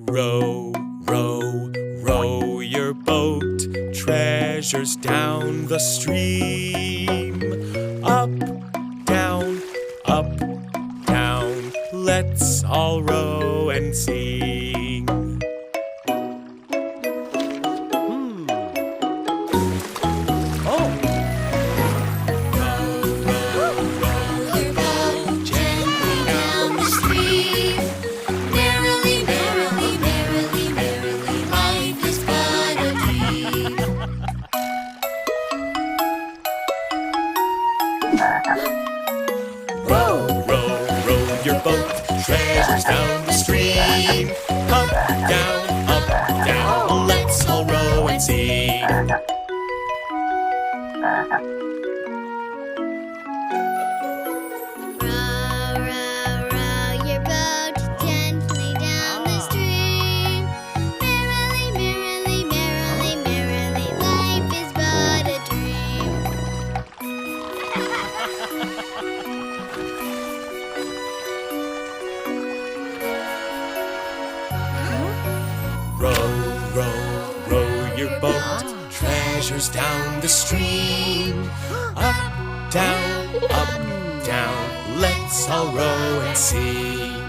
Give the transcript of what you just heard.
Row, row, row your boat, treasures down the stream. Up, down, let's all row and sing. Row, row, row your boat, treasures down the stream. Up, down, let's all row and sing. Row, row, row your boat gently down the stream. Merrily, merrily, merrily, merrily, life is but a dream. Row, row, row your boat, treasures down the stream. Up, down, let's all row and sing.